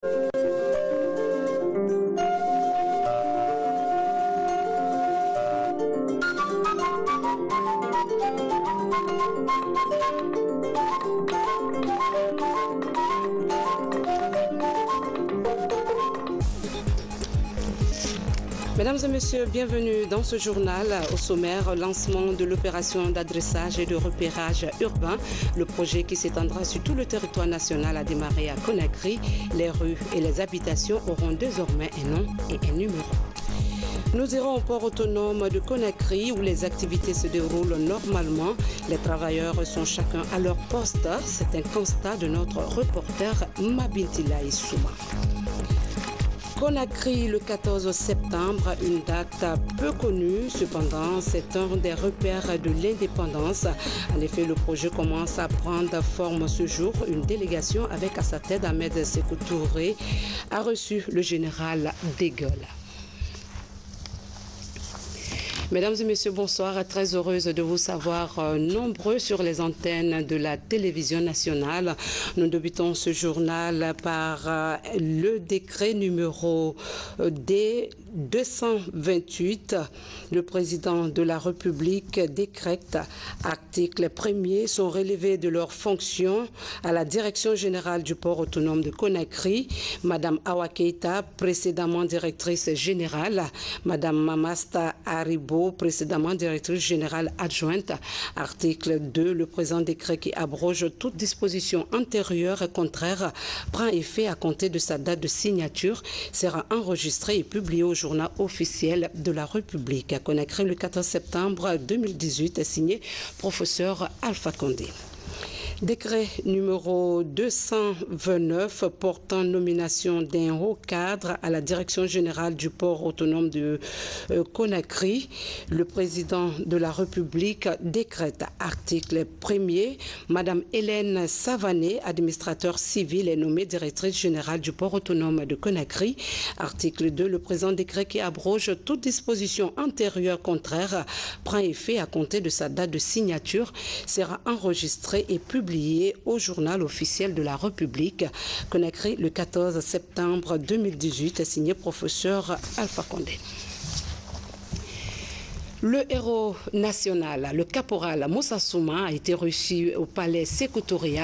Mesdames et messieurs, bienvenue dans ce journal. Au sommaire, lancement de l'opération d'adressage et de repérage urbain. Le projet qui s'étendra sur tout le territoire national a démarré à Conakry. Les rues et les habitations auront désormais un nom et un numéro. Nous irons au port autonome de Conakry où les activités se déroulent normalement. Les travailleurs sont chacun à leur poste. C'est un constat de notre reporter Mabintila Issouma. Conakry le 14 septembre, une date peu connue, cependant c'est un des repères de l'indépendance. En effet, le projet commence à prendre forme ce jour. Une délégation avec à sa tête Ahmed Sékou Touré a reçu le général de Gaulle. Mesdames et messieurs, bonsoir. Très heureuse de vous savoir nombreux sur les antennes de la télévision nationale. Nous débutons ce journal par le décret numéro D228. Le président de la République décrète, article 1er, sont relevés de leurs fonctions à la direction générale du port autonome de Conakry. Madame Awa Keita, précédemment directrice générale. Madame Mamasta Haribo, précédemment directrice générale adjointe. Article 2, le présent décret qui abroge toute disposition antérieure et contraire prend effet à compter de sa date de signature, sera enregistré et publié au journal officiel de la République. À Conakry le 14 septembre 2018, signé professeur Alpha Condé. Décret numéro 229 portant nomination d'un haut cadre à la direction générale du port autonome de Conakry. Le président de la République décrète, article 1er, Madame Hélène Savané, administrateur civil, est nommée directrice générale du port autonome de Conakry. Article 2, le présent décret qui abroge toute disposition antérieure contraire prend effet à compter de sa date de signature, sera enregistré et publié au journal officiel de la République. Conakry le 14 septembre 2018, signé professeur Alpha Condé. Le héros national, le caporal Moussa Souma, a été reçu au palais Sékou Touré.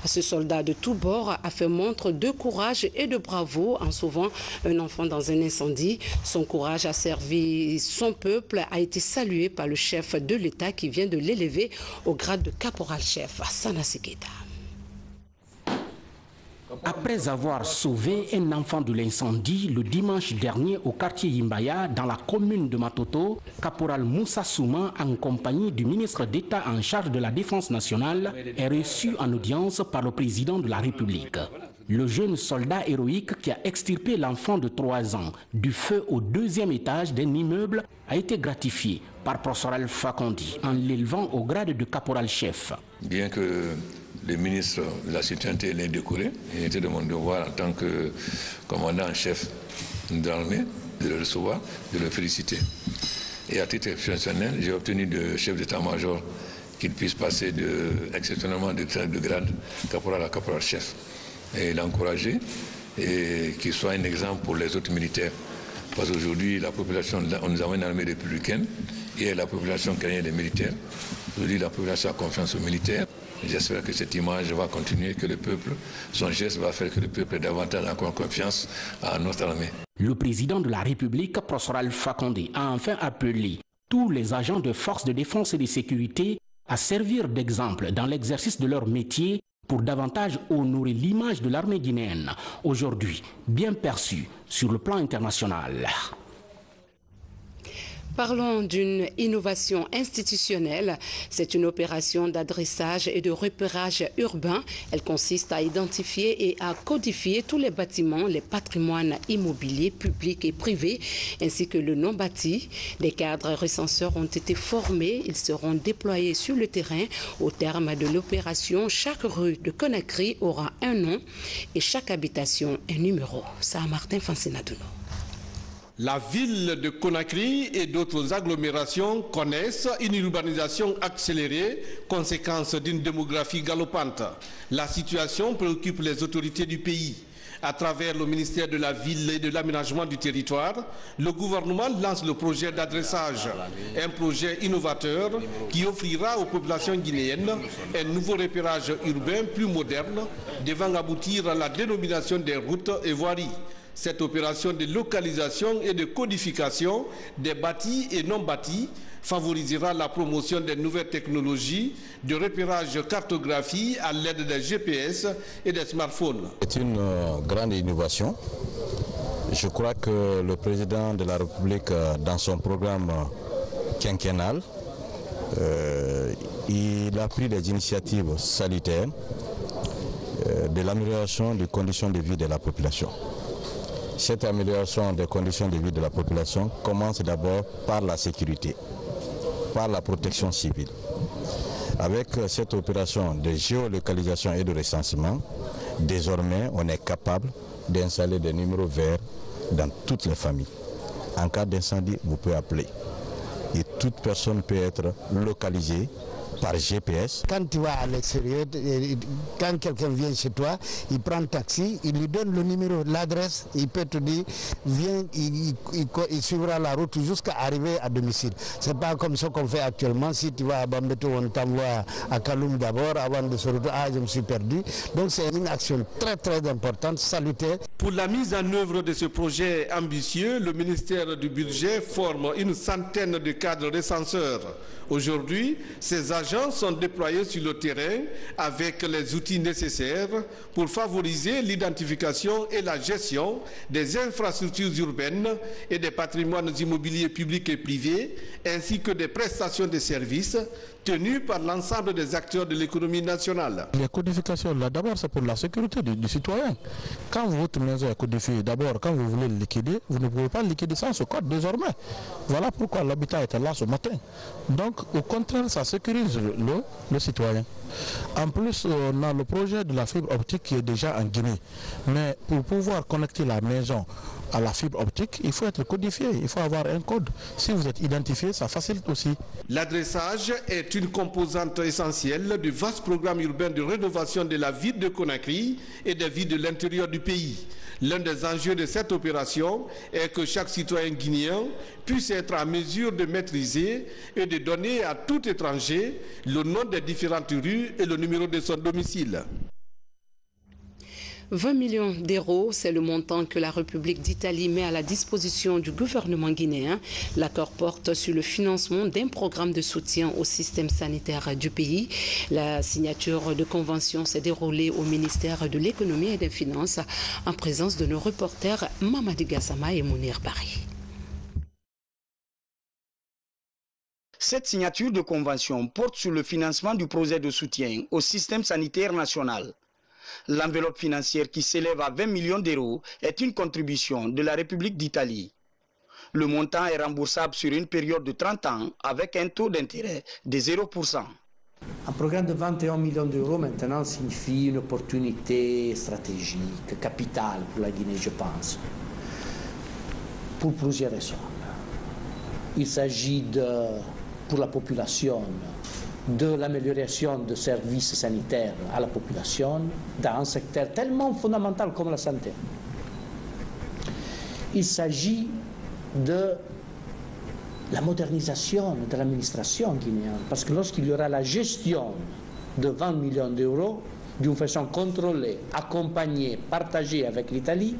Ce soldat de tous bords a fait montre de courage et de bravoure en sauvant un enfant dans un incendie. Son courage a servi son peuple, a été salué par le chef de l'État qui vient de l'élever au grade de caporal-chef, Sanassi Keita. Après avoir sauvé un enfant de l'incendie le dimanche dernier au quartier Yimbaya dans la commune de Matoto, caporal Moussa Souma, en compagnie du ministre d'État en charge de la défense nationale, est reçu en audience par le président de la République. Le jeune soldat héroïque qui a extirpé l'enfant de 3 ans du feu au 2e étage d'un immeuble a été gratifié par professeur Alpha Condé en l'élevant au grade de caporal-chef. Bien que le ministre de la citoyenneté l'ait décoré, il était de mon devoir en tant que commandant en chef de l'armée de le recevoir, de le féliciter. Et à titre exceptionnel, j'ai obtenu du chef d'état-major qu'il puisse passer exceptionnellement de grade caporal à caporal-chef. Et l'encourager et qu'il soit un exemple pour les autres militaires. Parce qu'aujourd'hui, la population, nous avons une armée républicaine et la population gagne les militaires. Aujourd'hui, la population a confiance aux militaires. J'espère que cette image va continuer, que le peuple, son geste va faire que le peuple ait davantage encore confiance à notre armée. Le président de la République, professeur Alpha Condé, a enfin appelé tous les agents de forces de défense et de sécurité à servir d'exemple dans l'exercice de leur métier pour davantage honorer l'image de l'armée guinéenne, aujourd'hui bien perçue sur le plan international. Parlons d'une innovation institutionnelle. C'est une opération d'adressage et de repérage urbain. Elle consiste à identifier et à codifier tous les bâtiments, les patrimoines immobiliers publics et privés, ainsi que le non-bâti. Des cadres recenseurs ont été formés. Ils seront déployés sur le terrain. Au terme de l'opération, chaque rue de Conakry aura un nom et chaque habitation un numéro. Ça, Martin Fancinadouno. La ville de Conakry et d'autres agglomérations connaissent une urbanisation accélérée, conséquence d'une démographie galopante. La situation préoccupe les autorités du pays. À travers le ministère de la Ville et de l'Aménagement du Territoire, le gouvernement lance le projet d'adressage, un projet innovateur qui offrira aux populations guinéennes un nouveau repérage urbain plus moderne, devant aboutir à la dénomination des routes et voiries. Cette opération de localisation et de codification des bâtis et non bâtis favorisera la promotion des nouvelles technologies de repérage cartographie à l'aide des GPS et des smartphones. C'est une grande innovation. Je crois que le président de la République, dans son programme quinquennal, il a pris des initiatives salutaires de l'amélioration des conditions de vie de la population. Cette amélioration des conditions de vie de la population commence d'abord par la sécurité, par la protection civile. Avec cette opération de géolocalisation et de recensement, désormais on est capable d'installer des numéros verts dans toutes les familles. En cas d'incendie, vous pouvez appeler. Et toute personne peut être localisée par GPS. Quand tu vas à l'extérieur, quand quelqu'un vient chez toi, il prend un taxi, il lui donne le numéro, l'adresse, il peut te dire, viens, il suivra la route jusqu'à arriver à domicile. C'est pas comme ça qu'on fait actuellement. Si tu vas à Bambeto, on t'envoie à Kaloum d'abord, avant de se retrouver, ah je me suis perdu. Donc c'est une action très très importante, salutaire. Pour la mise en œuvre de ce projet ambitieux, le ministère du Budget forme une centaine de cadres recenseurs. Aujourd'hui, ces agents sont déployés sur le terrain avec les outils nécessaires pour favoriser l'identification et la gestion des infrastructures urbaines et des patrimoines immobiliers publics et privés, ainsi que des prestations de services tenues par l'ensemble des acteurs de l'économie nationale. Les codifications, là, d'abord, c'est pour la sécurité du citoyen. Quand votre maison est codifiée, d'abord, quand vous voulez le liquider, vous ne pouvez pas le liquider sans ce code désormais. Voilà pourquoi l'habitat était là ce matin. Donc, au contraire, ça sécurise le citoyen. En plus, on a le projet de la fibre optique qui est déjà en Guinée. Mais pour pouvoir connecter la maison à la fibre optique, il faut être codifié, il faut avoir un code. Si vous êtes identifié, ça facilite aussi. L'adressage est une composante essentielle du vaste programme urbain de rénovation de la ville de Conakry et des villes de l'intérieur du pays. L'un des enjeux de cette opération est que chaque citoyen guinéen puisse être en mesure de maîtriser et de donner à tout étranger le nom des différentes rues et le numéro de son domicile. 20 millions d'euros, c'est le montant que la République d'Italie met à la disposition du gouvernement guinéen. L'accord porte sur le financement d'un programme de soutien au système sanitaire du pays. La signature de convention s'est déroulée au ministère de l'Économie et des Finances en présence de nos reporters Mamadi Gassama et Mounir Bari. Cette signature de convention porte sur le financement du projet de soutien au système sanitaire national. L'enveloppe financière qui s'élève à 20 millions d'euros est une contribution de la République d'Italie. Le montant est remboursable sur une période de 30 ans avec un taux d'intérêt de 0%. Un programme de 21 millions d'euros maintenant signifie une opportunité stratégique, capitale pour la Guinée, je pense, pour plusieurs raisons. Il s'agit pour la population, de l'amélioration de services sanitaires à la population dans un secteur tellement fondamental comme la santé. Il s'agit de la modernisation de l'administration guinéenne, parce que lorsqu'il y aura la gestion de 20 millions d'euros d'une façon contrôlée, accompagnée, partagée avec l'Italie,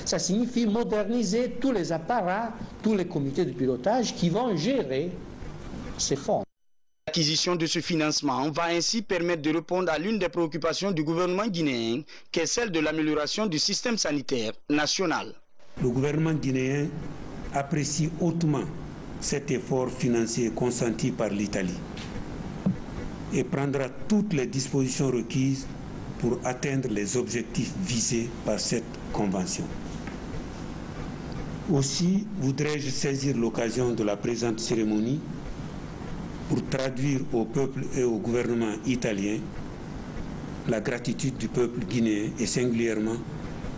ça signifie moderniser tous les apparats, tous les comités de pilotage qui vont gérer ces fonds. L'acquisition de ce financement va ainsi permettre de répondre à l'une des préoccupations du gouvernement guinéen, qui est celle de l'amélioration du système sanitaire national. Le gouvernement guinéen apprécie hautement cet effort financier consenti par l'Italie et prendra toutes les dispositions requises pour atteindre les objectifs visés par cette convention. Aussi voudrais-je saisir l'occasion de la présente cérémonie pour traduire au peuple et au gouvernement italien la gratitude du peuple guinéen et singulièrement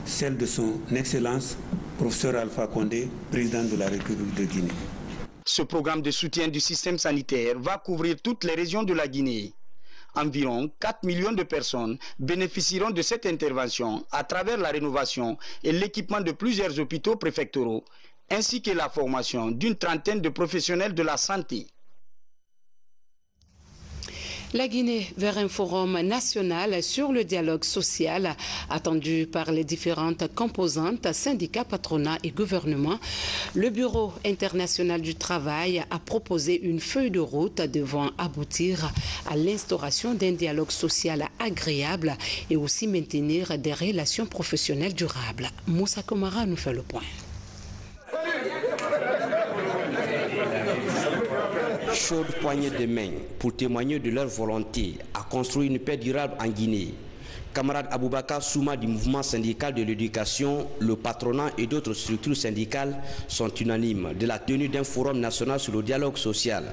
celle de son Excellence, professeur Alpha Condé, président de la République de Guinée. Ce programme de soutien du système sanitaire va couvrir toutes les régions de la Guinée. Environ 4 millions de personnes bénéficieront de cette intervention à travers la rénovation et l'équipement de plusieurs hôpitaux préfectoraux, ainsi que la formation d'une trentaine de professionnels de la santé. La Guinée vers un forum national sur le dialogue social attendu par les différentes composantes, syndicats, patronat et gouvernement. Le Bureau international du travail a proposé une feuille de route devant aboutir à l'instauration d'un dialogue social agréable et aussi maintenir des relations professionnelles durables. Moussa Komara nous fait le point. Chaude poignée de main pour témoigner de leur volonté à construire une paix durable en Guinée. Camarade Aboubakar Souma du mouvement syndical de l'éducation, le patronat et d'autres structures syndicales sont unanimes de la tenue d'un forum national sur le dialogue social.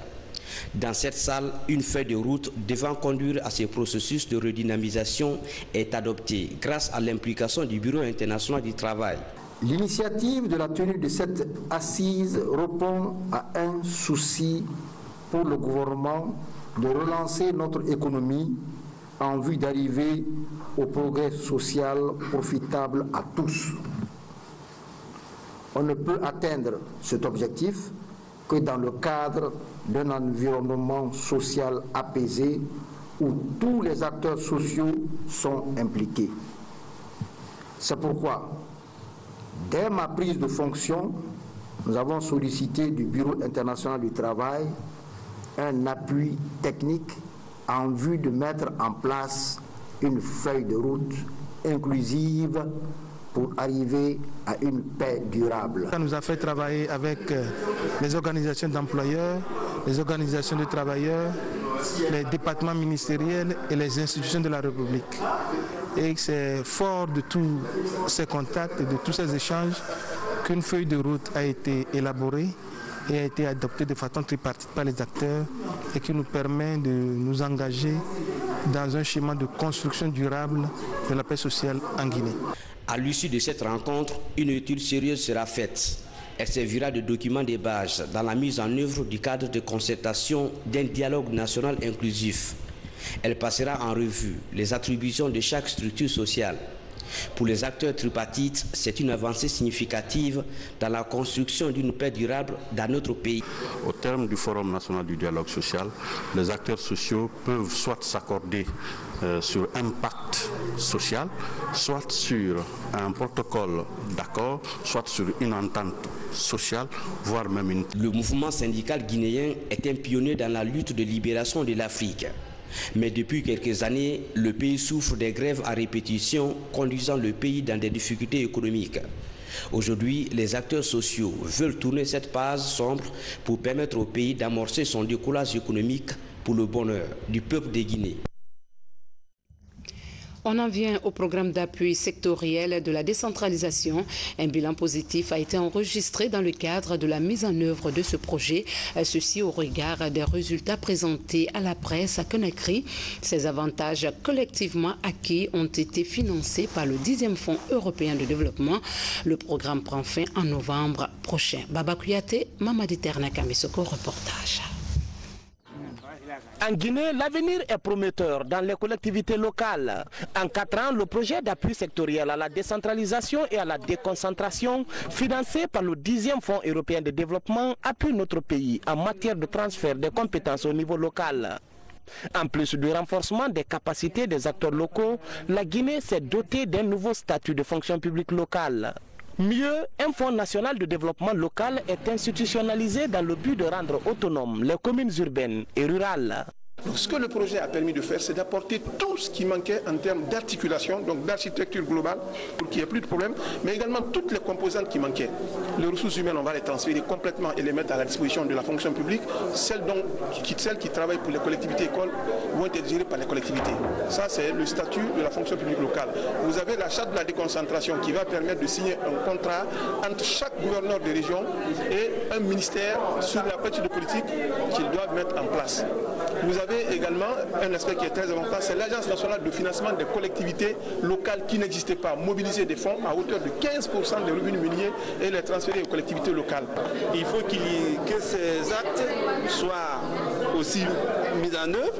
Dans cette salle, une feuille de route devant conduire à ce processus de redynamisation est adoptée grâce à l'implication du Bureau international du travail. L'initiative de la tenue de cette assise répond à un souci pour le gouvernement de relancer notre économie en vue d'arriver au progrès social profitable à tous. On ne peut atteindre cet objectif que dans le cadre d'un environnement social apaisé où tous les acteurs sociaux sont impliqués. C'est pourquoi, dès ma prise de fonction, nous avons sollicité du Bureau international du travail un appui technique en vue de mettre en place une feuille de route inclusive pour arriver à une paix durable. Ça nous a fait travailler avec les organisations d'employeurs, les organisations de travailleurs, les départements ministériels et les institutions de la République. Et c'est fort de tous ces contacts et de tous ces échanges qu'une feuille de route a été élaborée et a été adoptée de façon tripartite par les acteurs et qui nous permet de nous engager dans un schéma de construction durable de la paix sociale en Guinée. À l'issue de cette rencontre, une étude sérieuse sera faite. Elle servira de document de base dans la mise en œuvre du cadre de concertation d'un dialogue national inclusif. Elle passera en revue les attributions de chaque structure sociale. Pour les acteurs tripartites, c'est une avancée significative dans la construction d'une paix durable dans notre pays. Au terme du Forum national du dialogue social, les acteurs sociaux peuvent soit s'accorder sur un pacte social, soit sur un protocole d'accord, soit sur une entente sociale, voire même une... Le mouvement syndical guinéen est un pionnier dans la lutte de libération de l'Afrique. Mais depuis quelques années, le pays souffre des grèves à répétition, conduisant le pays dans des difficultés économiques. Aujourd'hui, les acteurs sociaux veulent tourner cette page sombre pour permettre au pays d'amorcer son décollage économique pour le bonheur du peuple de Guinée. On en vient au programme d'appui sectoriel de la décentralisation. Un bilan positif a été enregistré dans le cadre de la mise en œuvre de ce projet. Ceci au regard des résultats présentés à la presse à Conakry. Ces avantages collectivement acquis ont été financés par le 10e Fonds européen de développement. Le programme prend fin en novembre prochain. Baba Kouyaté, Mamadi Ternakamisoko, reportage. En Guinée, l'avenir est prometteur dans les collectivités locales. En 4 ans, le projet d'appui sectoriel à la décentralisation et à la déconcentration, financé par le 10e Fonds européen de développement, appuie notre pays en matière de transfert des compétences au niveau local. En plus du renforcement des capacités des acteurs locaux, la Guinée s'est dotée d'un nouveau statut de fonction publique locale. Mieux, un fonds national de développement local est institutionnalisé dans le but de rendre autonomes les communes urbaines et rurales. Donc, ce que le projet a permis de faire, c'est d'apporter tout ce qui manquait en termes d'articulation, donc d'architecture globale, pour qu'il n'y ait plus de problème, mais également toutes les composantes qui manquaient. Les ressources humaines, on va les transférer complètement et les mettre à la disposition de la fonction publique. Celles qui travaillent pour les collectivités écoles vont être gérées par les collectivités. Ça, c'est le statut de la fonction publique locale. Vous avez la charte de la déconcentration qui va permettre de signer un contrat entre chaque gouverneur de région et un ministère sur la partie de politique qu'ils doivent mettre en place. Vous avez également un aspect qui est très important, c'est l'Agence nationale de financement des collectivités locales qui n'existait pas, mobiliser des fonds à hauteur de 15% des revenus miniers et les transférer aux collectivités locales. Il faut que ces actes soient aussi mis en œuvre,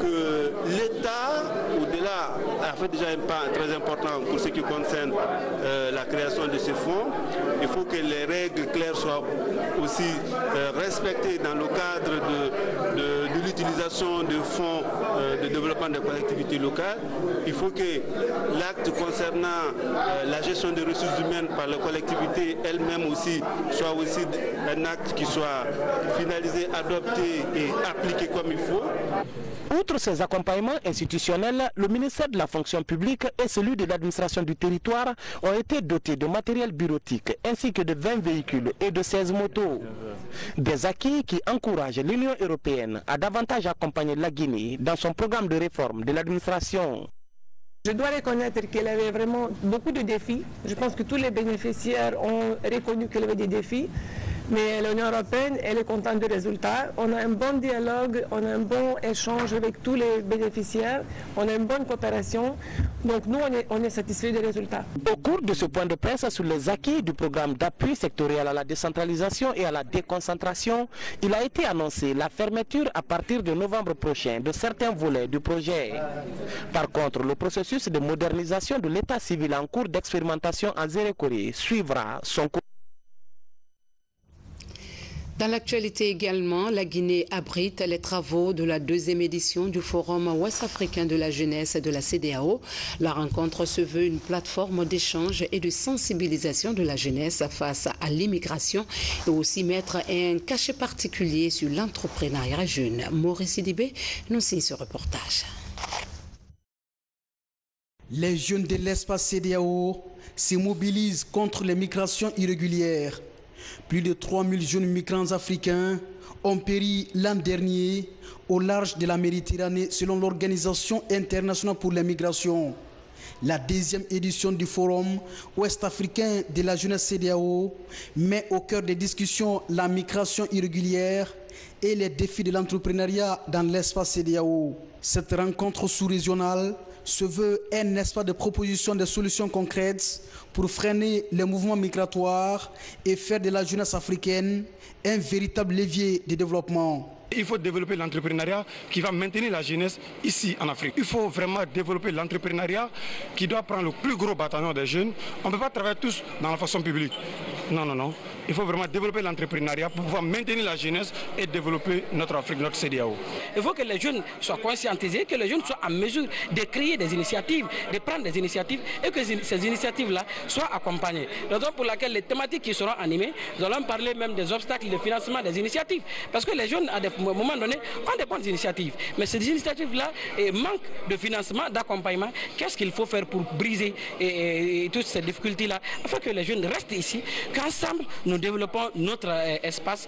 que l'État, au-delà, a fait déjà un pas très important pour ce qui concerne la création de ce fonds. Il faut que les règles claires soient aussi respectées dans le cadre de l'utilisation de fonds de développement des collectivités locales. Il faut que l'acte concernant la gestion des ressources humaines par les collectivités elles-mêmes aussi soit aussi un acte qui soit finalisé, adopté et appliqué comme il faut. Outre ces accompagnements institutionnels, le ministère de la fonction publique et celui de l'administration du territoire ont été dotés de matériel bureautique ainsi que de 20 véhicules et de 16 motos. Des acquis qui encouragent l'Union européenne à davantage accompagner la Guinée dans son programme de réforme de l'administration. Je dois reconnaître qu'il y avait vraiment beaucoup de défis. Je pense que tous les bénéficiaires ont reconnu qu'il y avait des défis. Mais l'Union européenne, elle est contente du résultat. On a un bon dialogue, on a un bon échange avec tous les bénéficiaires, on a une bonne coopération. Donc nous, on est satisfait des résultats. Au cours de ce point de presse sur les acquis du programme d'appui sectoriel à la décentralisation et à la déconcentration, il a été annoncé la fermeture à partir de novembre prochain de certains volets du projet. Par contre, le processus de modernisation de l'état civil en cours d'expérimentation en Zérékoré suivra son cours. Dans l'actualité également, la Guinée abrite les travaux de la 2e édition du Forum ouest-africain de la jeunesse de la CEDEAO. La rencontre se veut une plateforme d'échange et de sensibilisation de la jeunesse face à l'immigration et aussi mettre un cachet particulier sur l'entrepreneuriat jeune. Maurice Sidibé nous signe ce reportage. Les jeunes de l'espace CEDEAO se mobilisent contre les migrations irrégulières. Plus de 3000 jeunes migrants africains ont péri l'an dernier au large de la Méditerranée selon l'Organisation internationale pour les migrations. La 2e édition du Forum ouest-africain de la jeunesse CEDEAO met au cœur des discussions la migration irrégulière et les défis de l'entrepreneuriat dans l'espace CEDEAO. Cette rencontre sous-régionale se veut un espace de proposition de solutions concrètes pour freiner les mouvements migratoires et faire de la jeunesse africaine un véritable levier de développement. Il faut développer l'entrepreneuriat qui va maintenir la jeunesse ici en Afrique. Il faut vraiment développer l'entrepreneuriat qui doit prendre le plus gros bataillon des jeunes. On ne peut pas travailler tous dans la fonction publique. Non, non, non. Il faut vraiment développer l'entrepreneuriat pour pouvoir maintenir la jeunesse et développer notre Afrique, notre CEDEAO. Il faut que les jeunes soient conscientisés, que les jeunes soient en mesure de créer des initiatives, de prendre des initiatives et que ces initiatives-là soient accompagnées. Raison pour laquelle les thématiques qui seront animées, nous allons parler même des obstacles de financement des initiatives. Parce que les jeunes, à un moment donné, ont des bonnes initiatives. Mais ces initiatives-là manquent de financement, d'accompagnement. Qu'est-ce qu'il faut faire pour briser toutes ces difficultés-là afin que les jeunes restent ici, qu'ensemble nous développons notre espace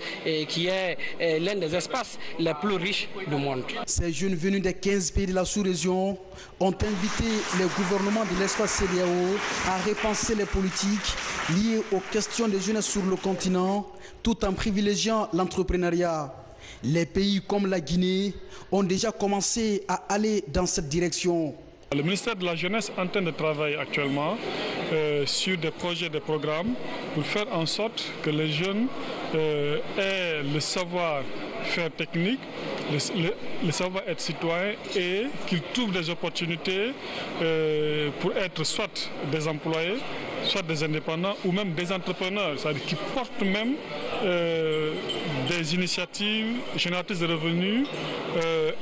qui est l'un des espaces les plus riches du monde. Ces jeunes venus des 15 pays de la sous-région ont invité les gouvernements de l'espace CEDEAO à repenser les politiques liées aux questions des jeunes sur le continent tout en privilégiant l'entrepreneuriat. Les pays comme la Guinée ont déjà commencé à aller dans cette direction. Le ministère de la Jeunesse est en train de travailler actuellement sur des projets, des programmes pour faire en sorte que les jeunes aient le savoir-faire technique, le savoir-être citoyen et qu'ils trouvent des opportunités pour être soit des employés, soit des indépendants ou même des entrepreneurs, c'est-à-dire qui portent même des initiatives génératrices de revenus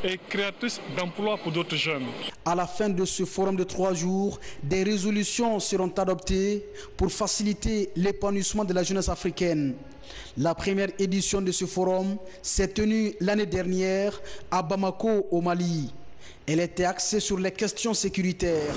et créatrices d'emplois pour d'autres jeunes. À la fin de ce forum de 3 jours, des résolutions seront adoptées pour faciliter l'épanouissement de la jeunesse africaine. La première édition de ce forum s'est tenue l'année dernière à Bamako, au Mali. Elle était axée sur les questions sécuritaires.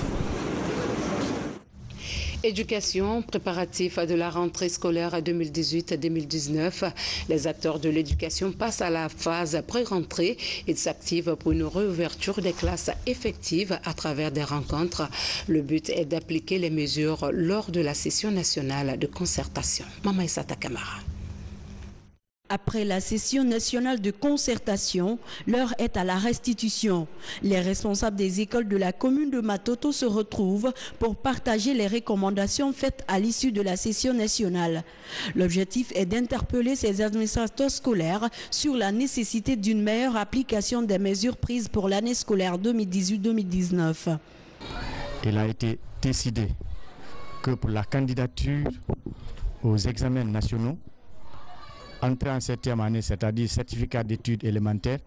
Éducation, préparatif de la rentrée scolaire 2018-2019. Les acteurs de l'éducation passent à la phase pré-rentrée. Ils s'activent pour une réouverture des classes effectives à travers des rencontres. Le but est d'appliquer les mesures lors de la session nationale de concertation. Mama Issata Kamara. Après la session nationale de concertation, l'heure est à la restitution. Les responsables des écoles de la commune de Matoto se retrouvent pour partager les recommandations faites à l'issue de la session nationale. L'objectif est d'interpeller ces administrateurs scolaires sur la nécessité d'une meilleure application des mesures prises pour l'année scolaire 2018-2019. Il a été décidé que pour la candidature aux examens nationaux, entrée en 7e année, c'est-à-dire certificat d'études élémentaires,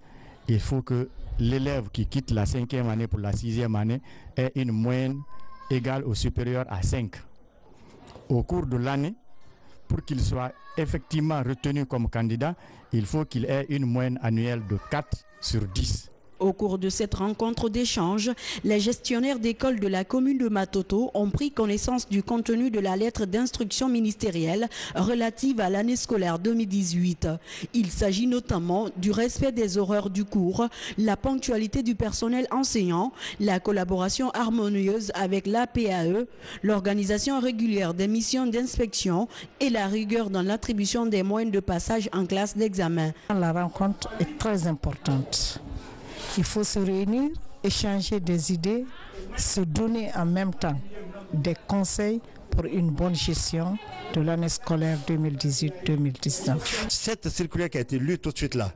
il faut que l'élève qui quitte la 5e année pour la 6e année ait une moyenne égale ou supérieure à 5. Au cours de l'année, pour qu'il soit effectivement retenu comme candidat, il faut qu'il ait une moyenne annuelle de 4 sur 10. Au cours de cette rencontre d'échange, les gestionnaires d'écoles de la commune de Matoto ont pris connaissance du contenu de la lettre d'instruction ministérielle relative à l'année scolaire 2018. Il s'agit notamment du respect des horaires du cours, la ponctualité du personnel enseignant, la collaboration harmonieuse avec l'APAE, l'organisation régulière des missions d'inspection et la rigueur dans l'attribution des moyens de passage en classe d'examen. La rencontre est très importante. Il faut se réunir, échanger des idées, se donner en même temps des conseils pour une bonne gestion de l'année scolaire 2018-2019. Cette circulaire qui a été lue tout de suite là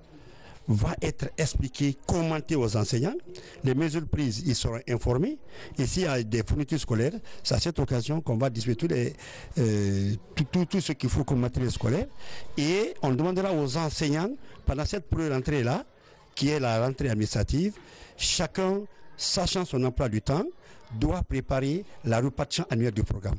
va être expliquée, commentée aux enseignants. Les mesures prises, ils seront informés. Et s'il y a des fournitures scolaires, c'est à cette occasion qu'on va distribuer tout ce qu'il faut comme matériel scolaire. Et on demandera aux enseignants, pendant cette première rentrée-là, qui est la rentrée administrative, chacun, sachant son emploi du temps, doit préparer la répartition annuelle du programme.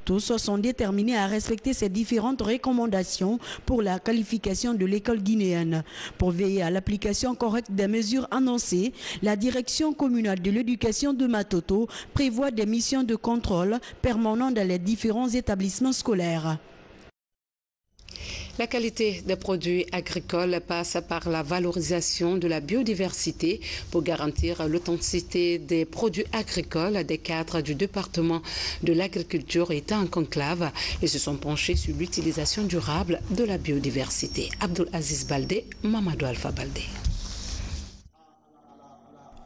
Tous sont déterminés à respecter ces différentes recommandations pour la qualification de l'école guinéenne. Pour veiller à l'application correcte des mesures annoncées, la direction communale de l'éducation de Matoto prévoit des missions de contrôle permanentes dans les différents établissements scolaires. La qualité des produits agricoles passe par la valorisation de la biodiversité pour garantir l'authenticité des produits agricoles. Des cadres du département de l'agriculture étaient en conclave et se sont penchés sur l'utilisation durable de la biodiversité. Abdul Aziz Baldé, Mamadou Alpha Baldé.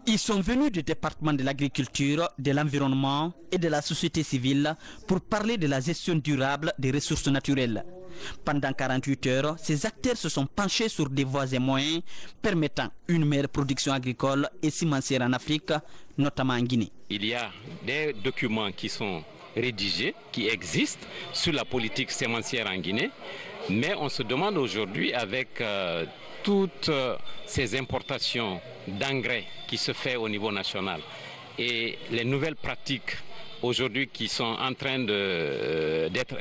Ils sont venus du département de l'agriculture, de l'environnement et de la société civile pour parler de la gestion durable des ressources naturelles. Pendant 48 heures, ces acteurs se sont penchés sur des voies et moyens permettant une meilleure production agricole et semencière en Afrique, notamment en Guinée. Il y a des documents qui sont rédigés, qui existent sur la politique sémencière en Guinée, mais on se demande aujourd'hui avec toutes ces importations d'engrais qui se fait au niveau national et les nouvelles pratiques aujourd'hui qui sont en train d'être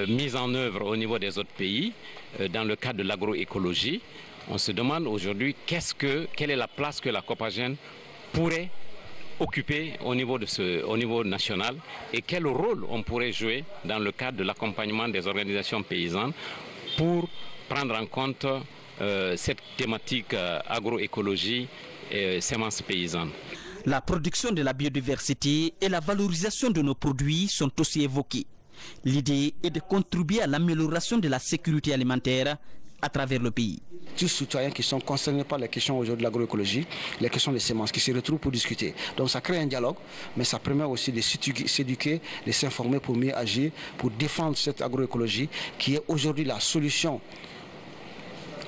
mises en œuvre au niveau des autres pays dans le cadre de l'agroécologie, on se demande aujourd'hui quelle est la place que la Copagène pourrait occuper au niveau national et quel rôle on pourrait jouer dans le cadre de l'accompagnement des organisations paysannes pour prendre en compte cette thématique agroécologie et semences paysannes. La production de la biodiversité et la valorisation de nos produits sont aussi évoqués. L'idée est de contribuer à l'amélioration de la sécurité alimentaire à travers le pays. Tous les citoyens qui sont concernés par les questions aujourd'hui de l'agroécologie, les questions des semences, qui se retrouvent pour discuter. Donc ça crée un dialogue, mais ça permet aussi de s'éduquer, de s'informer pour mieux agir, pour défendre cette agroécologie qui est aujourd'hui la solution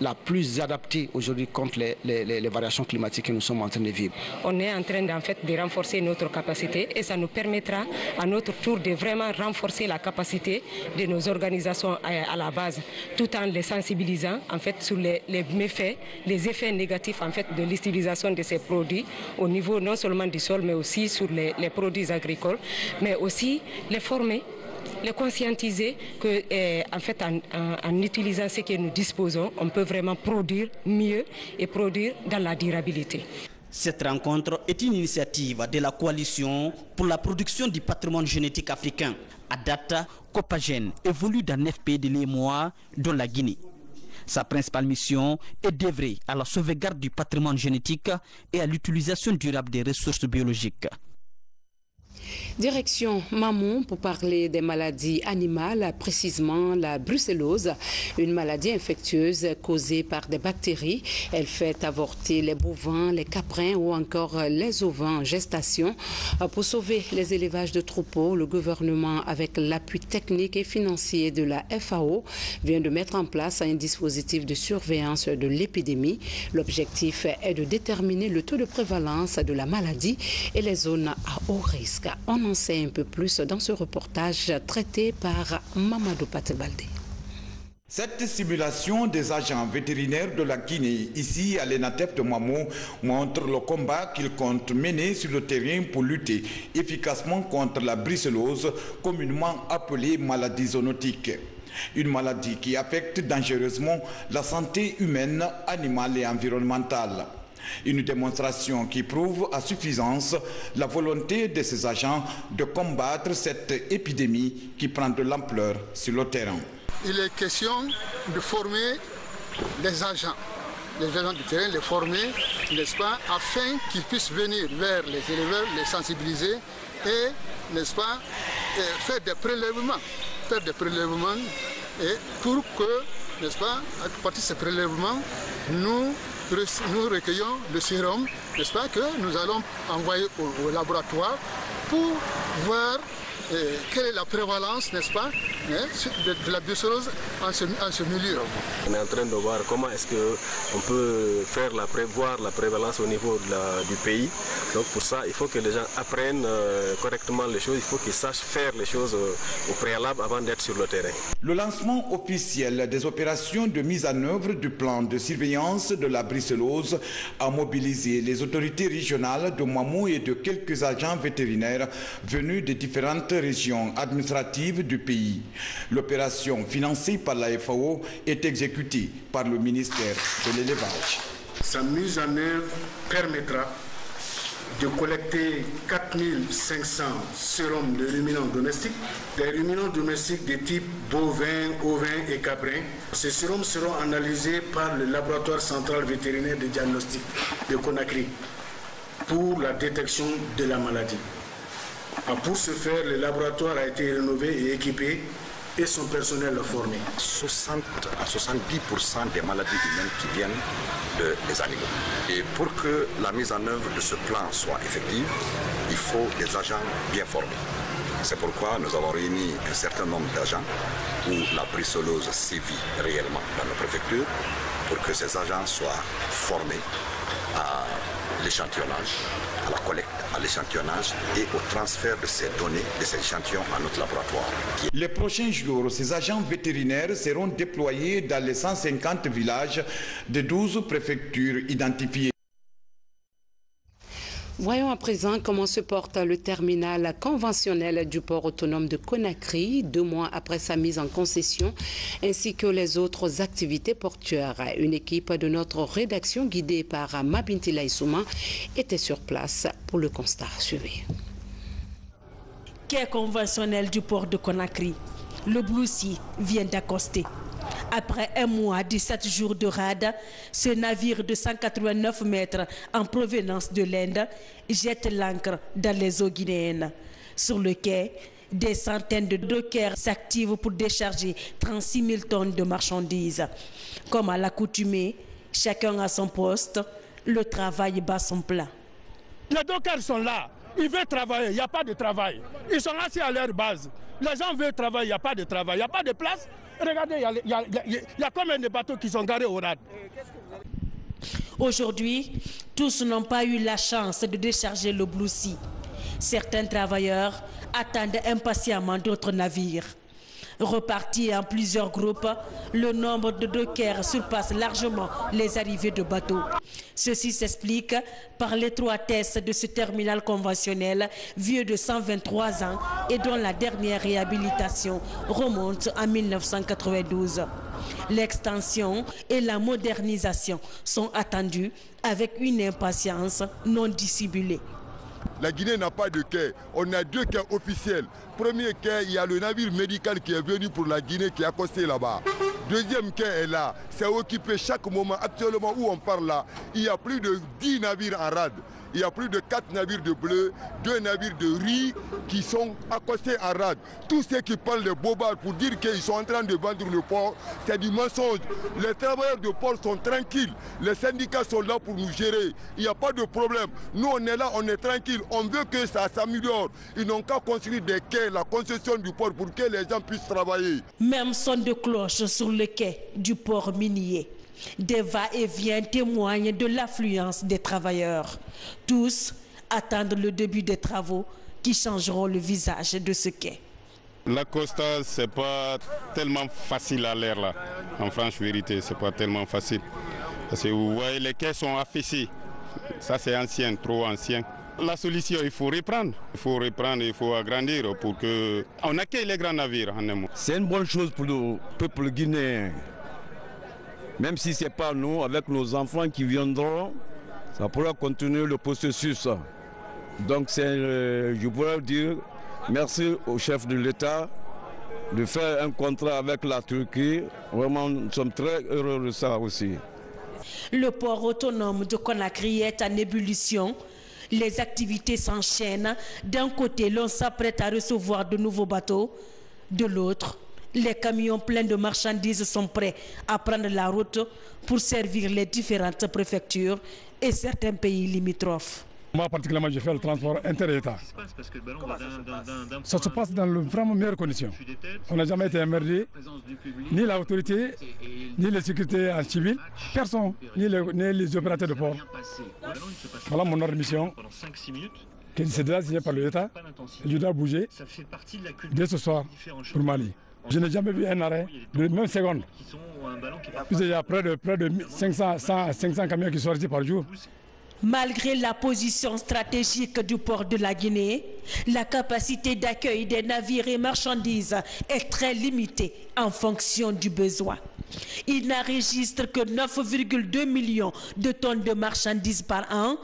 la plus adaptée aujourd'hui contre les variations climatiques que nous sommes en train de vivre. On est en train de renforcer notre capacité et ça nous permettra à notre tour de vraiment renforcer la capacité de nos organisations à la base, tout en les sensibilisant en fait sur les méfaits, les effets négatifs en fait de l'utilisation de ces produits au niveau non seulement du sol mais aussi sur les produits agricoles, mais aussi les former, les conscientiser que en fait en utilisant ce que nous disposons, on peut vraiment produire mieux et produire dans la durabilité. Cette rencontre est une initiative de la coalition pour la production du patrimoine génétique africain. À date, Copagène évolue dans 9 pays de l'UEMOA, dont la Guinée. Sa principale mission est d'œuvrer à la sauvegarde du patrimoine génétique et à l'utilisation durable des ressources biologiques. Direction Mamon pour parler des maladies animales, précisément la brucellose, une maladie infectieuse causée par des bactéries. Elle fait avorter les bovins, les caprins ou encore les ovins en gestation. Pour sauver les élevages de troupeaux, le gouvernement, avec l'appui technique et financier de la FAO, vient de mettre en place un dispositif de surveillance de l'épidémie. L'objectif est de déterminer le taux de prévalence de la maladie et les zones à haut risque. On en sait un peu plus dans ce reportage traité par Mamadou Patebalde. Cette simulation des agents vétérinaires de la Guinée, ici à l'ENATEP de Mamou, montre le combat qu'ils comptent mener sur le terrain pour lutter efficacement contre la brucellose, communément appelée maladie zoonotique. Une maladie qui affecte dangereusement la santé humaine, animale et environnementale. Une démonstration qui prouve à suffisance la volonté de ces agents de combattre cette épidémie qui prend de l'ampleur sur le terrain. Il est question de former les agents du terrain, les former, n'est-ce pas, afin qu'ils puissent venir vers les éleveurs, les sensibiliser et, n'est-ce pas, faire des prélèvements et pour que, n'est-ce pas, à partir de ces prélèvements, nous recueillons le sérum, n'est-ce pas, que nous allons envoyer au laboratoire pour voir quelle est la prévalence, n'est-ce pas, de la brucellose en ce milieu. On est en train de voir comment est-ce qu'on peut voir la prévalence au niveau du pays. Donc pour ça, il faut que les gens apprennent correctement les choses, il faut qu'ils sachent faire les choses au préalable avant d'être sur le terrain. Le lancement officiel des opérations de mise en œuvre du plan de surveillance de la brucellose a mobilisé les autorités régionales de Mamou et de quelques agents vétérinaires venus de différentes régions administratives du pays. L'opération financée par la FAO est exécutée par le ministère de l'élevage. Sa mise en œuvre permettra de collecter 4500 sérums de ruminants domestiques, des ruminants domestiques de type bovin, ovin et caprin. Ces sérums seront analysés par le laboratoire central vétérinaire de diagnostic de Conakry pour la détection de la maladie. Pour ce faire, le laboratoire a été rénové et équipé et son personnel formé. 60 à 70% des maladies humaines qui viennent des animaux. Et pour que la mise en œuvre de ce plan soit effective, il faut des agents bien formés. C'est pourquoi nous avons réuni un certain nombre d'agents où la brucellose sévit réellement dans nos préfectures pour que ces agents soient formés à l'échantillonnage, à la collecte, à l'échantillonnage et au transfert de ces données, de ces échantillons à notre laboratoire. Les prochains jours, ces agents vétérinaires seront déployés dans les 150 villages de 12 préfectures identifiées. Voyons à présent comment se porte le terminal conventionnel du port autonome de Conakry, 2 mois après sa mise en concession, ainsi que les autres activités portuaires. Une équipe de notre rédaction, guidée par Mabinti Laïsouma, était sur place pour le constat. Suivez. Quai conventionnel du port de Conakry. Le Blue Sea vient d'accoster. Après 1 mois, 17 jours de rade, ce navire de 189 mètres en provenance de l'Inde jette l'ancre dans les eaux guinéennes. Sur le quai, des centaines de dockers s'activent pour décharger 36 000 tonnes de marchandises. Comme à l'accoutumée, chacun à son poste, le travail bat son plein. Les dockers sont là, ils veulent travailler, il n'y a pas de travail. Ils sont assis à leur base. Les gens veulent travailler, il n'y a pas de travail, il n'y a pas de place. Regardez, il y a combien de bateaux qui sont garés au rad. Aujourd'hui, tous n'ont pas eu la chance de décharger le Blue Sea. Certains travailleurs attendent impatiemment d'autres navires. Repartis en plusieurs groupes, le nombre de dockers surpasse largement les arrivées de bateaux. Ceci s'explique par l'étroitesse de ce terminal conventionnel vieux de 123 ans et dont la dernière réhabilitation remonte en 1992. L'extension et la modernisation sont attendues avec une impatience non dissimulée. La Guinée n'a pas de quai. On a 2 quais officiels. Premier quai, il y a le navire médical qui est venu pour la Guinée qui est accosté là-bas. Deuxième quai est là. C'est occupé chaque moment. Actuellement où on parle là, il y a plus de 10 navires en rade. il y a plus de 4 navires de bleu, 2 navires de riz qui sont accostés à rade. Tous ceux qui parlent de bobards pour dire qu'ils sont en train de vendre le port, c'est du mensonge. Les travailleurs de port sont tranquilles. Les syndicats sont là pour nous gérer. Il n'y a pas de problème. Nous, on est là, on est tranquille. On veut que ça s'améliore. Ils n'ont qu'à construire des quais, la concession du port pour que les gens puissent travailler. Même son de cloche sur le quai du port minier. Des va-et-vient témoignent de l'affluence des travailleurs. Tous attendent le début des travaux qui changeront le visage de ce quai. La Costa, c'est pas tellement facile à l'air là. En franche vérité, c'est pas tellement facile. Parce que vous voyez, les quais sont affaissés. Ça, c'est ancien, trop ancien. La solution, il faut reprendre. Il faut agrandir pour que on accueille les grands navires en un mot. C'est une bonne chose pour le peuple guinéen. Même si ce n'est pas nous, avec nos enfants qui viendront, ça pourra continuer le processus. Donc, je pourrais dire merci au chef de l'État de faire un contrat avec la Turquie. Vraiment, nous sommes très heureux de ça aussi. Le port autonome de Conakry est en ébullition. Les activités s'enchaînent. D'un côté, l'on s'apprête à recevoir de nouveaux bateaux. De l'autre, les camions pleins de marchandises sont prêts à prendre la route pour servir les différentes préfectures et certains pays limitrophes. Moi, particulièrement, je fais le transport inter-État. Ça se passe dans de vraiment meilleures conditions. On n'a jamais été emmerdé, ni l'autorité, ni les sécurités en civil, personne, ni les opérateurs de port. Voilà mon ordre de mission, qui c'est déjà signé par l'État. Je dois bouger dès ce soir pour Mali. Je n'ai jamais vu un arrêt de même seconde. Il y a près de 500 camions qui sont sortis par jour. Malgré la position stratégique du port de la Guinée, la capacité d'accueil des navires et marchandises est très limitée en fonction du besoin. Il n'enregistre que 9,2 millions de tonnes de marchandises par an,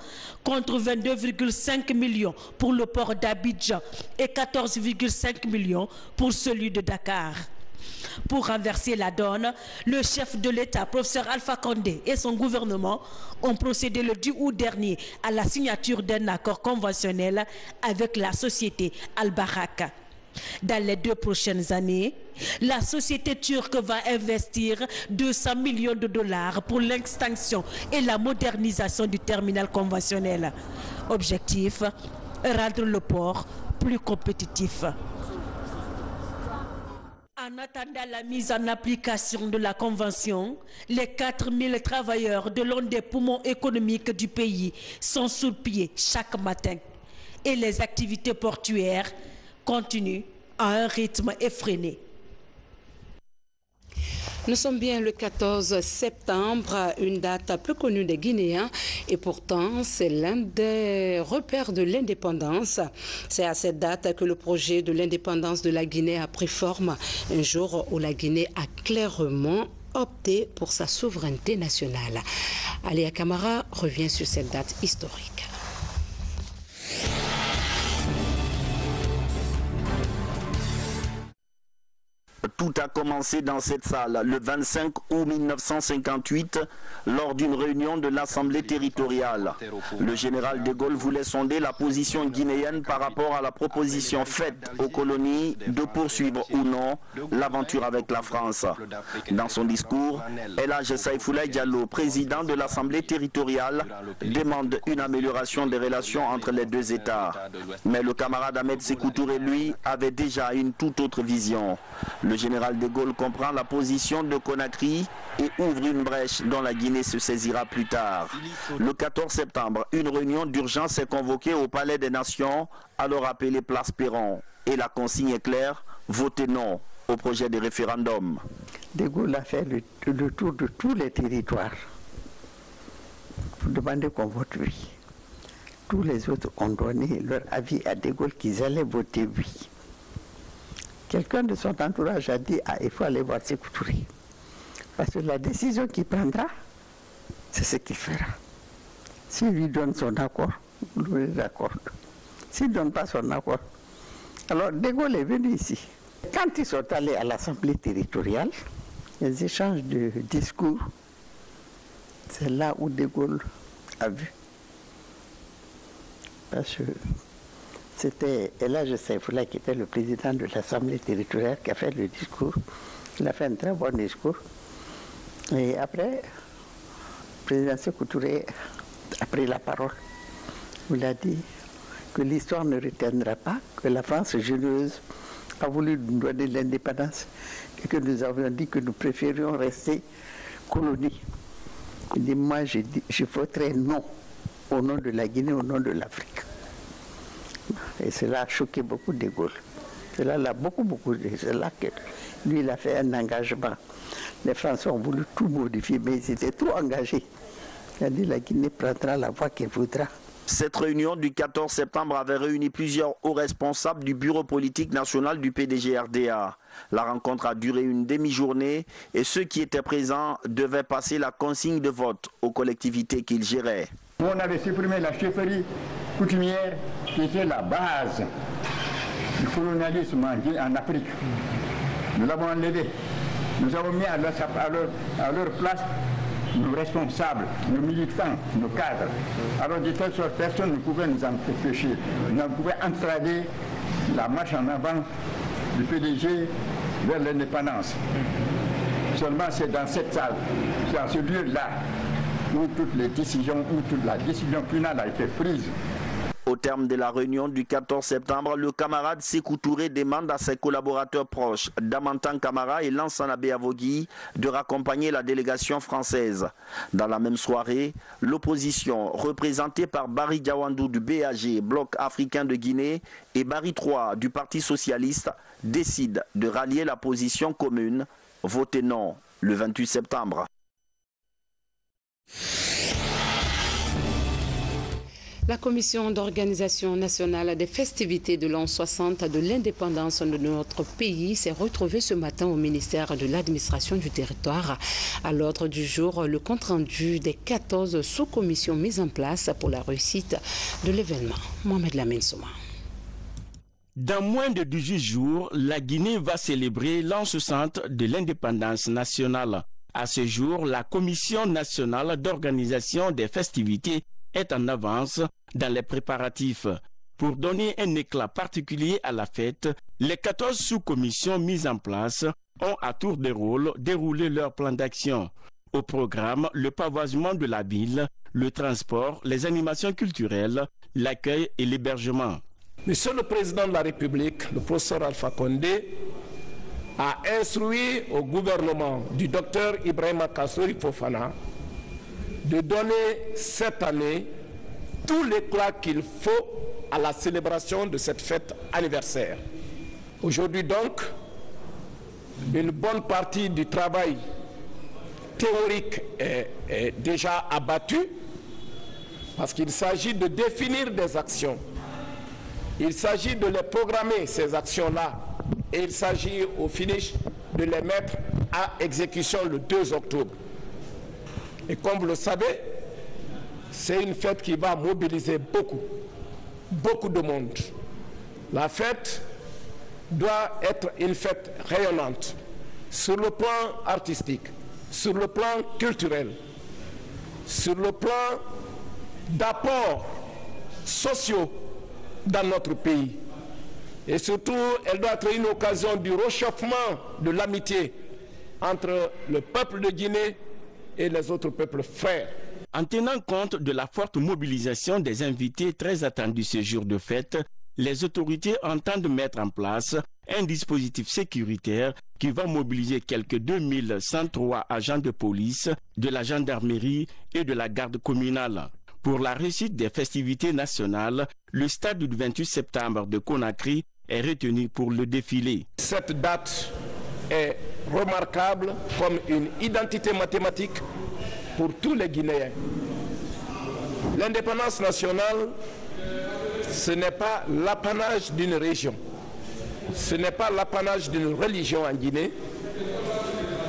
contre 22,5 millions pour le port d'Abidjan et 14,5 millions pour celui de Dakar. Pour renverser la donne, le chef de l'État, professeur Alpha Condé, et son gouvernement ont procédé le 10 août dernier à la signature d'un accord conventionnel avec la société Al-Baraka. Dans les 2 prochaines années, la société turque va investir 200 millions de dollars pour l'extension et la modernisation du terminal conventionnel. Objectif, rendre le port plus compétitif. En attendant la mise en application de la Convention, les 4000 travailleurs de l'un des poumons économiques du pays sont sur pied chaque matin. Et les activités portuaires continuent à un rythme effréné. Nous sommes bien le 14 septembre, une date peu connue des Guinéens et pourtant c'est l'un des repères de l'indépendance. C'est à cette date que le projet de l'indépendance de la Guinée a pris forme, un jour où la Guinée a clairement opté pour sa souveraineté nationale. Alia Camara revient sur cette date historique. Tout a commencé dans cette salle le 25 août 1958 lors d'une réunion de l'Assemblée territoriale. Le général de Gaulle voulait sonder la position guinéenne par rapport à la proposition faite aux colonies de poursuivre ou non l'aventure avec la France. Dans son discours, El Hadj Saïfoulaye Diallo, président de l'Assemblée territoriale, demande une amélioration des relations entre les 2 États. Mais le camarade Ahmed Sékou Touré, lui, avait déjà une toute autre vision. Le général de Gaulle comprend la position de Conakry et ouvre une brèche dont la Guinée se saisira plus tard. Le 14 septembre, une réunion d'urgence est convoquée au Palais des Nations, alors appelé Place Perron. Et la consigne est claire, votez non au projet de référendum. De Gaulle a fait le tour de tous les territoires pour demander qu'on vote oui. Tous les autres ont donné leur avis à De Gaulle qu'ils allaient voter oui. Quelqu'un de son entourage a dit il faut aller voir Sékou Touré. Parce que la décision qu'il prendra, c'est ce qu'il fera. S'il lui donne son accord, vous le accorde. S'il ne donne pas son accord. Alors De Gaulle est venu ici. Quand ils sont allés à l'Assemblée territoriale, les échanges de discours, c'est là où De Gaulle a vu Parce que c'était Elhadji Saifoula qui était le président de l'Assemblée territoriale qui a fait le discours. Il a fait un très bon discours. Et après, le président Sékou Touré a pris la parole. Il a dit que l'histoire ne retiendra pas que la France généreuse a voulu nous donner l'indépendance et que nous avions dit que nous préférions rester colonie. Il dit, moi je voterai non au nom de la Guinée, au nom de l'Afrique. Et cela a choqué beaucoup de Gaulle. Cela l'a beaucoup. C'est là que lui, il a fait un engagement. Les Français ont voulu tout modifier, mais ils étaient trop engagés. Il a dit, la Guinée prendra la voie qu'elle voudra. Cette réunion du 14 septembre avait réuni plusieurs hauts responsables du bureau politique national du PDG-RDA. La rencontre a duré une demi-journée et ceux qui étaient présents devaient passer la consigne de vote aux collectivités qu'ils géraient. On avait supprimé la chefferie coutumière qui était la base du colonialisme en Afrique. Nous l'avons enlevé. Nous avons mis à leur place nos responsables, nos militants, nos cadres. Alors de telle sorte, personne ne pouvait nous empêcher, ne pouvait entraver la marche en avant du PDG vers l'indépendance. Seulement c'est dans cette salle, c'est dans ce lieu-là, où toutes les décisions, où toute la décision finale a été prise. Au terme de la réunion du 14 septembre, le camarade Sékou Touré demande à ses collaborateurs proches, Damantan Camara et Lansana Beavogui, de raccompagner la délégation française. Dans la même soirée, l'opposition, représentée par Barry Diawandou du BAG, Bloc africain de Guinée, et Barry III du Parti socialiste, décide de rallier la position commune, voter non le 28 septembre. La commission d'organisation nationale des festivités de l'an 60 de l'indépendance de notre pays s'est retrouvée ce matin au ministère de l'administration du territoire. À l'ordre du jour, le compte-rendu des 14 sous-commissions mises en place pour la réussite de l'événement. Mohamed Lamine Souma. Dans moins de 18 jours, la Guinée va célébrer l'an 60 de l'indépendance nationale. À ce jour, la commission nationale d'organisation des festivités est en avance dans les préparatifs. Pour donner un éclat particulier à la fête, les 14 sous-commissions mises en place ont à tour de rôle déroulé leur plan d'action. Au programme, le pavoisement de la ville, le transport, les animations culturelles, l'accueil et l'hébergement. Monsieur le Président de la République, le professeur Alpha Condé, a instruit au gouvernement du docteur Ibrahima Kassory Fofana de donner cette année tout l'éclat qu'il faut à la célébration de cette fête anniversaire. Aujourd'hui donc, une bonne partie du travail théorique est déjà abattue parce qu'il s'agit de définir des actions. Il s'agit de les programmer, ces actions-là, et il s'agit au finish de les mettre à exécution le 2 octobre. Et comme vous le savez, c'est une fête qui va mobiliser beaucoup de monde. La fête doit être une fête rayonnante sur le plan artistique, sur le plan culturel, sur le plan d'apports sociaux dans notre pays. Et surtout, elle doit être une occasion du réchauffement de l'amitié entre le peuple de Guinée et les autres peuples frères. En tenant compte de la forte mobilisation des invités très attendus ce jour de fête, les autorités entendent mettre en place un dispositif sécuritaire qui va mobiliser quelques 2103 agents de police, de la gendarmerie et de la garde communale. Pour la réussite des festivités nationales, le stade du 28 septembre de Conakry est retenu pour le défilé. Cette date est remarquable comme une identité mathématique pour tous les Guinéens. L'indépendance nationale, ce n'est pas l'apanage d'une région, ce n'est pas l'apanage d'une religion en Guinée,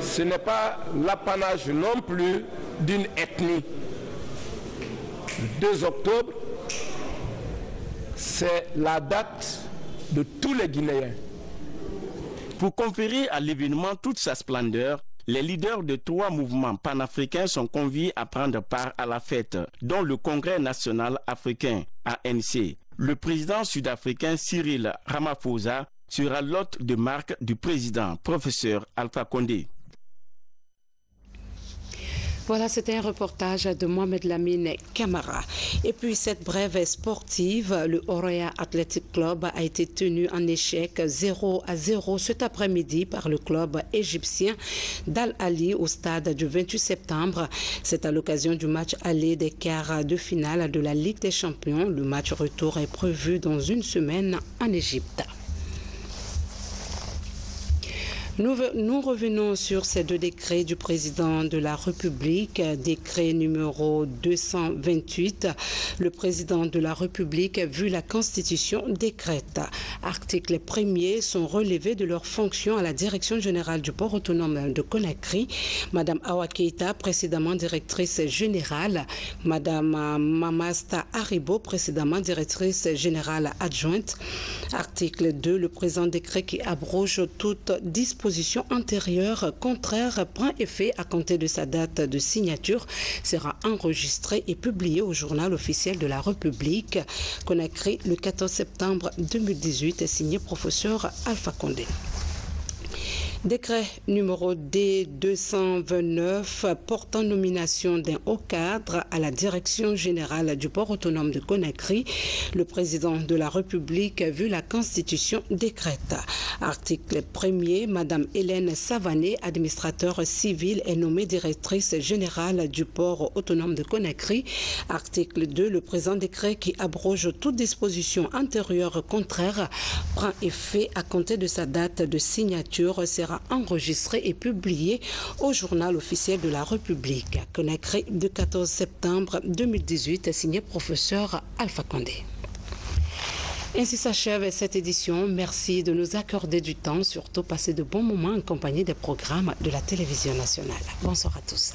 ce n'est pas l'apanage non plus d'une ethnie. Le 2 octobre, c'est la date de tous les Guinéens. Pour conférer à l'événement toute sa splendeur, Les leaders de 3 mouvements panafricains sont conviés à prendre part à la fête, dont le Congrès national africain, ANC. Le président sud-africain Cyril Ramaphosa sera l'hôte de marque du président, professeur Alpha Condé. Voilà, c'était un reportage de Mohamed Lamine Camara. Et puis cette brève sportive, le Oroya Athletic Club a été tenu en échec 0-0 cet après-midi par le club égyptien d'Al Ali au stade du 28 septembre. C'est à l'occasion du match aller des quarts de finale de la Ligue des Champions. Le match retour est prévu dans une semaine en Égypte. Nous revenons sur ces 2 décrets du président de la République. Décret numéro 228. Le président de la République, vu la Constitution, décrète. Articles 1er sont relevés de leurs fonctions à la Direction générale du port autonome de Conakry. Madame Awa Keïta, précédemment directrice générale. Madame Mamasta Haribo, précédemment directrice générale adjointe. Article 2. Le présent décret qui abroge toute disposition antérieure contraire prend effet à compter de sa date de signature, sera enregistré et publié au journal officiel de la République. Conakry, le 14 septembre 2018, signé professeur Alpha Condé. Décret numéro D229 portant nomination d'un haut cadre à la Direction générale du port autonome de Conakry. Le président de la République, vu la Constitution, décrète. Article 1er, Madame Hélène Savané, administrateur civil, est nommée directrice générale du port autonome de Conakry. Article 2, le présent décret qui abroge toute disposition antérieure contraire prend effet à compter de sa date de signature, sera enregistré et publié au journal officiel de la République. Conakry, le 14 septembre 2018, signé professeur Alpha Condé. Ainsi s'achève cette édition. Merci de nous accorder du temps, surtout passer de bons moments en compagnie des programmes de la télévision nationale. Bonsoir à tous.